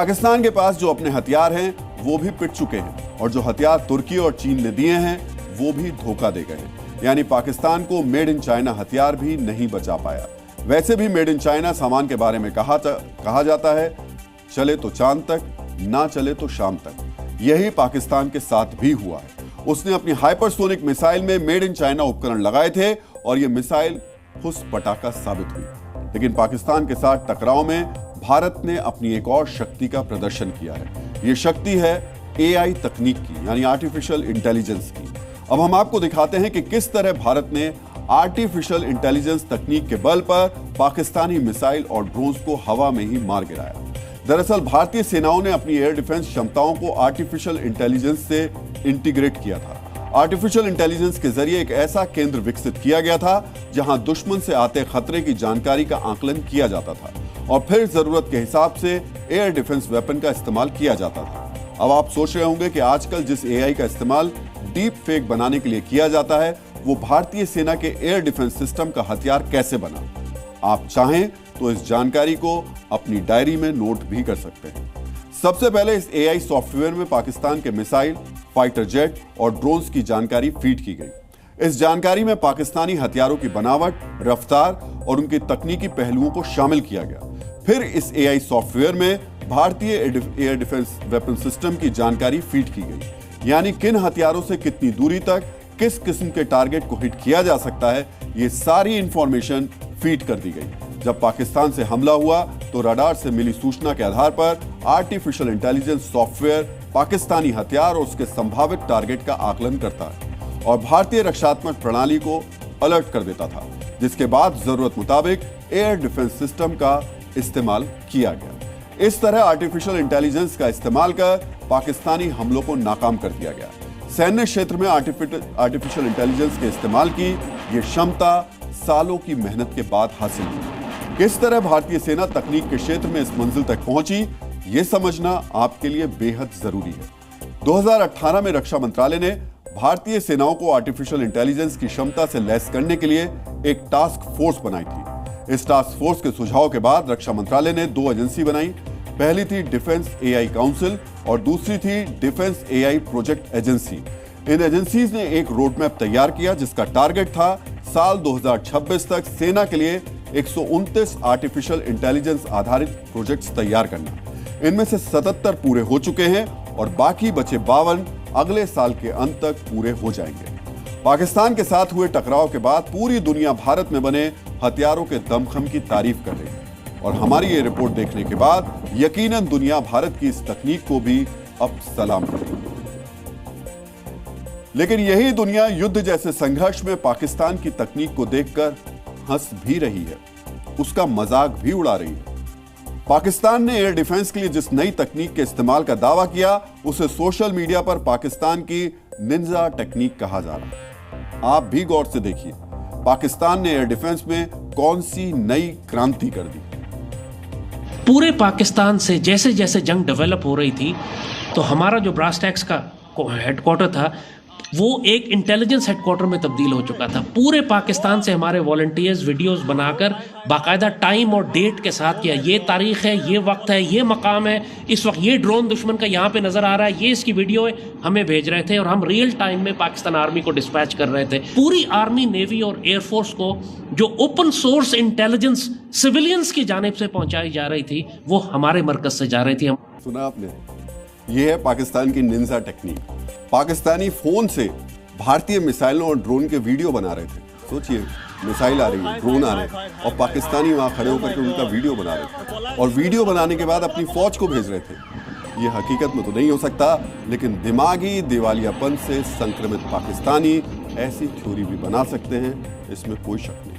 पाकिस्तान के पास जो अपने हथियार हैं वो भी पिट चुके हैं और जो हथियार तुर्की और चीन ने दिए हैं वो भी धोखा दे गए हैं। यानी पाकिस्तान को मेड इन चाइना हथियार भी नहीं बचा पाया। वैसे भी मेड इन चाइना सामान के बारे में कहा जाता है, चले तो चांद तक, ना चले तो शाम तक। यही पाकिस्तान के साथ भी हुआ है। उसने अपनी हाइपरसोनिक मिसाइल में मेड इन चाइना उपकरण लगाए थे और यह मिसाइल फुस पटाखा साबित हुई। लेकिन पाकिस्तान के साथ टकराव में भारत ने अपनी एक और शक्ति का प्रदर्शन किया है। यह शक्ति है एआई तकनीक की, यानी आर्टिफिशियल इंटेलिजेंस की। अब हम आपको दिखाते हैं कि किस तरह भारत ने आर्टिफिशियल इंटेलिजेंस तकनीक के बल पर पाकिस्तानी मिसाइल और ड्रोन्स को हवा में ही मार गिराया। दरअसल भारतीय सेनाओं ने अपनी एयर डिफेंस क्षमताओं को आर्टिफिशियल इंटेलिजेंस से इंटीग्रेट किया था। आर्टिफिशियल इंटेलिजेंस के जरिए एक ऐसा केंद्र विकसित किया गया था जहां दुश्मन से आते खतरे की जानकारी का आकलन किया जाता था और फिर जरूरत के हिसाब से एयर डिफेंस वेपन का इस्तेमाल किया जाता था। अब आप सोच रहे होंगे कि आजकल जिस एआई का इस्तेमाल डीप फेक बनाने के लिए किया जाता है वो भारतीय सेना के एयर डिफेंस सिस्टम का हथियार कैसे बना। आप चाहें तो इस जानकारी को अपनी डायरी में नोट भी कर सकते हैं। सबसे पहले इस एआई सॉफ्टवेयर में पाकिस्तान के मिसाइल, फाइटर जेट और ड्रोन्स की जानकारी फीड की गई। इस जानकारी में पाकिस्तानी हथियारों की बनावट, रफ्तार और उनके तकनीकी पहलुओं को शामिल किया गया। फिर इस एआई सॉफ्टवेयर में भारतीय एयर डिफेंस वेपन सिस्टम की जानकारी फीड की गई, यानी किन हथियारों से कितनी दूरी तक किस किस्म के टारगेट को हिट किया जा सकता है, ये सारी इंफॉर्मेशन फीड कर दी गई। जब पाकिस्तान से हमला हुआ तो रडार से मिली सूचना के आधार पर आर्टिफिशियल इंटेलिजेंस सॉफ्टवेयर पाकिस्तानी हथियार और उसके संभावित टारगेट का आकलन करता है और भारतीय रक्षात्मक प्रणाली को अलर्ट कर देता था, जिसके बाद जरूरत मुताबिक एयर डिफेंस सिस्टम का इस्तेमाल किया गया। इस तरह आर्टिफिशियल इंटेलिजेंस का इस्तेमाल कर पाकिस्तानी हमलों को नाकाम कर दिया गया। सैन्य क्षेत्र में आर्टिफिशियल इंटेलिजेंस के इस्तेमाल की यह क्षमता सालों की मेहनत के बाद हासिल हुई। किस तरह भारतीय सेना तकनीक के क्षेत्र में इस मंजिल तक पहुंची, यह समझना आपके लिए बेहद जरूरी है। 2018 में रक्षा मंत्रालय ने भारतीय सेनाओं को आर्टिफिशियल इंटेलिजेंस की क्षमता से लैस करने के लिए एक टास्क फोर्स बनाई थी। इस टास्क फोर्स के सुझाव के बाद रक्षा मंत्रालय ने 2 एजेंसी बनाई। पहली थी डिफेंस एआई काउंसिल और दूसरी थी डिफेंस एआई प्रोजेक्ट एजेंसी। इन एजेंसीज ने एक रोड मैप तैयार किया जिसका टारगेट था साल 2026 तक सेना के लिए 129 आर्टिफिशियल इंटेलिजेंस आधारित प्रोजेक्ट्स तैयार करना। इनमें से 77 पूरे हो चुके हैं और बाकी बचे 52 अगले साल के अंत तक पूरे हो जाएंगे। पाकिस्तान के साथ हुए टकराव के बाद पूरी दुनिया भारत में बने हथियारों के दमखम की तारीफ कर रही है और हमारी ये रिपोर्ट देखने के बाद यकीनन दुनिया भारत की इस तकनीक को भी अब सलाम करेगी। लेकिन यही दुनिया युद्ध जैसे संघर्ष में पाकिस्तान की तकनीक को देखकर हंस भी रही है, उसका मजाक भी उड़ा रही है। पाकिस्तान ने एयर डिफेंस के लिए जिस नई तकनीक के इस्तेमाल का दावा किया उसे सोशल मीडिया पर पाकिस्तान की निंजा टेक्निक कहा जा रहा है। आप भी गौर से देखिए, पाकिस्तान ने एयर डिफेंस में कौन सी नई क्रांति कर दी। पूरे पाकिस्तान से जैसे जैसे जंग डेवलप हो रही थी तो हमारा जो ब्रास टैक्स का हेडक्वार्टर था वो एक इंटेलिजेंस हेडक्वार्टर में तब्दील हो चुका था। पूरे पाकिस्तान से हमारे वॉलंटियर्स वीडियोस बनाकर बाकायदा टाइम और डेट के साथ किया, ये तारीख है, ये वक्त है, ये मकाम है, इस वक्त ये ड्रोन दुश्मन का यहाँ पे नजर आ रहा है, ये इसकी वीडियो है, हमें भेज रहे थे और हम रियल टाइम में पाकिस्तान आर्मी को डिस्पैच कर रहे थे। पूरी आर्मी, नेवी और एयरफोर्स को जो ओपन सोर्स इंटेलिजेंस सिविलियंस की जानिब से पहुंचाई जा रही थी वो हमारे मरकज से जा रही थी। सुना आपने, ये है पाकिस्तान की निंजा टेक्निक। पाकिस्तानी फोन से भारतीय मिसाइलों और ड्रोन के वीडियो बना रहे थे। सोचिए, मिसाइल आ रही है, ड्रोन आ रहे हैं और पाकिस्तानी वहां खड़े होकर के उनका वीडियो बना रहे थे और वीडियो बनाने के बाद अपनी फौज को भेज रहे थे। ये हकीकत में तो नहीं हो सकता, लेकिन दिमागी दिवालियापन से संक्रमित पाकिस्तानी ऐसी थ्योरी भी बना सकते हैं, इसमें कोई शक नहीं।